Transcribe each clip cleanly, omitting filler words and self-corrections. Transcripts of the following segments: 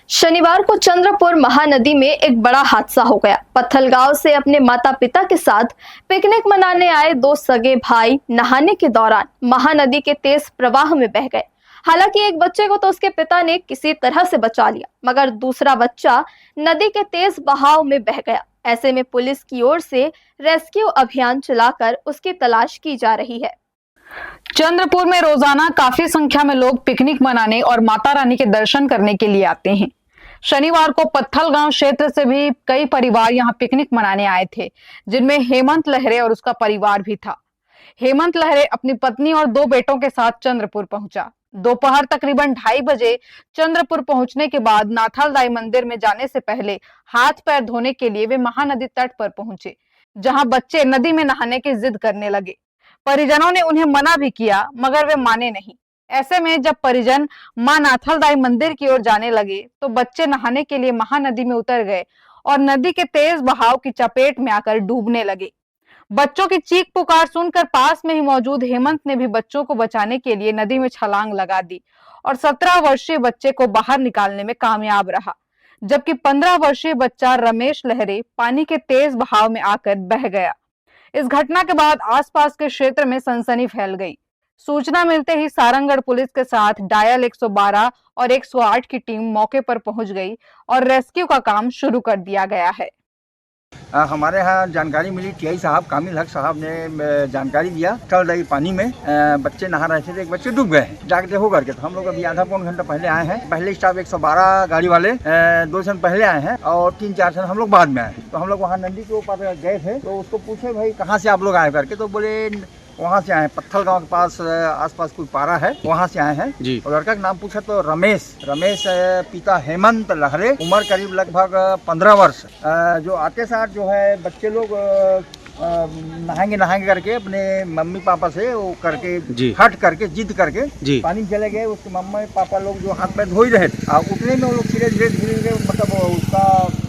शनिवार को चंद्रपुर महानदी में एक बड़ा हादसा हो गया। पत्थलगांव से अपने माता पिता के साथ पिकनिक मनाने आए दो सगे भाई नहाने के दौरान महानदी के तेज प्रवाह में बह गए। हालांकि एक बच्चे को तो उसके पिता ने किसी तरह से बचा लिया, मगर दूसरा बच्चा नदी के तेज बहाव में बह गया। ऐसे में पुलिस की ओर से रेस्क्यू अभियान चलाकर उसकी तलाश की जा रही है। चंद्रपुर में रोजाना काफी संख्या में लोग पिकनिक मनाने और माता रानी के दर्शन करने के लिए आते हैं। शनिवार को पत्थलगांव क्षेत्र से भी कई परिवार यहां पिकनिक मनाने आए थे, जिनमें हेमंत लहरे और उसका परिवार भी था। हेमंत लहरे अपनी पत्नी और दो बेटों के साथ चंद्रपुर पहुंचा। दोपहर तकरीबन 2:30 बजे चंद्रपुर पहुंचने के बाद नाथालदाई मंदिर में जाने से पहले हाथ पैर धोने के लिए वे महानदी तट पर पहुंचे, जहां बच्चे नदी में नहाने की जिद करने लगे। परिजनों ने उन्हें मना भी किया, मगर वे माने नहीं। ऐसे में जब परिजन मां नाथलदाई मंदिर की ओर जाने लगे तो बच्चे नहाने के लिए महानदी में उतर गए और नदी के तेज बहाव की चपेट में आकर डूबने लगे। बच्चों की चीख पुकार सुनकर पास में ही मौजूद हेमंत ने भी बच्चों को बचाने के लिए नदी में छलांग लगा दी और 17 वर्षीय बच्चे को बाहर निकालने में कामयाब रहा, जबकि 15 वर्षीय बच्चा रमेश लहरे पानी के तेज बहाव में आकर बह गया। इस घटना के बाद आसपास के क्षेत्र में सनसनी फैल गई। सूचना मिलते ही सारंगगढ़ पुलिस के साथ डायल 112 और 108 की टीम मौके पर पहुंच गई और रेस्क्यू का काम शुरू कर दिया गया है। हमारे यहाँ जानकारी मिली, टीआई साहब कामिल हक साहब ने जानकारी दिया। चल रही पानी में बच्चे नहा रहे थे तो एक बच्चे डूब गए हैं। जागते हो करके तो हम लोग अभी आधा पौन घंटा पहले आए हैं। पहले स्टाफ 112 गाड़ी वाले 2 क्षण पहले आए हैं और 3-4 क्षण हम लोग बाद में आए। तो हम लोग वहाँ नदी के ऊपर गए थे तो उसको पूछे, भाई कहाँ से आप लोग आए करके, तो बोले वहाँ से आए, पत्थलगांव के पास आसपास कोई पारा है, वहाँ से आए हैं जी। और लड़का का नाम पूछा तो रमेश पिता हेमंत लहरे, उम्र करीब लगभग 15 वर्ष। जो आते साथ जो है बच्चे लोग नहाएंगे करके अपने मम्मी पापा से वो करके हट करके जिद करके पानी में चले गए। उसके मम्मी पापा लोग जो हाथ पैर धो ही रहे थे, उतने में वो लोग धीरे धीरे मतलब उसका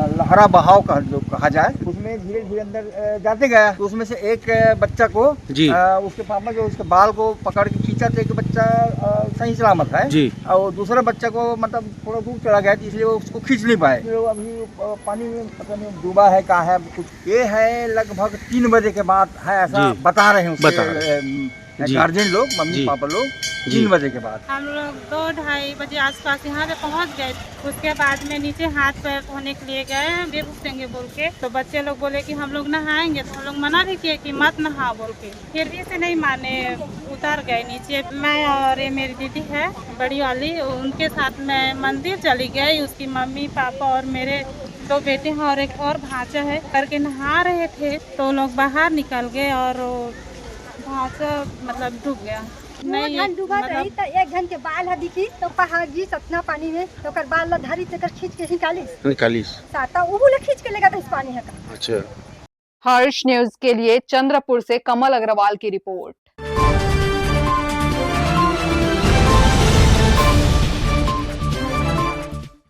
लहरा बहाव का जो कहा जाए उसमें धीरे धीरे अंदर जाते गया। तो उसमें से एक बच्चा को उसके पापा जो उसके बाल को पकड़ के खींचा तो एक बच्चा सही सलामत है जी। और दूसरा बच्चा को मतलब थोड़ा दूर चला गया इसलिए वो उसको खींच नहीं पाए। तो अभी पानी में पता नहीं डूबा है कहाँ है कुछ। ये है लगभग 3 बजे के बाद है, ऐसा बता रहे हैं गार्जियन लोग, मम्मी पापा लोग। 3 बजे के बाद हम लोग 2-2:30 बजे आसपास यहाँ पे पहुँच गए। उसके बाद में नीचे हाथ पैर धोने के लिए गए, बेघुसेंगे बोल के। तो बच्चे लोग बोले कि हम लोग नहाएंगे, तो हम लोग मना भी किए कि मत नहा बोल के। फिर भी से नहीं माने, उतर गए नीचे। मैं और ये मेरी दीदी है बड़ी वाली, उनके साथ मैं मंदिर चली गई। उसकी मम्मी पापा और मेरे 2 बेटे हैं और एक और भांजा है करके नहा रहे थे तो लोग बाहर निकल गए और भांजा मतलब डूब गया। नहीं डूबा रही तो 1 घंटे के बाल है दिखी तो पहाड़ी सतना पानी में तो कर बाल ला धरी तक खींच के निकालिस साता वो ले खींच के लेगा तो इस पानी है का। अच्छा। हर्ष न्यूज के लिए चंद्रपुर से कमल अग्रवाल की रिपोर्ट।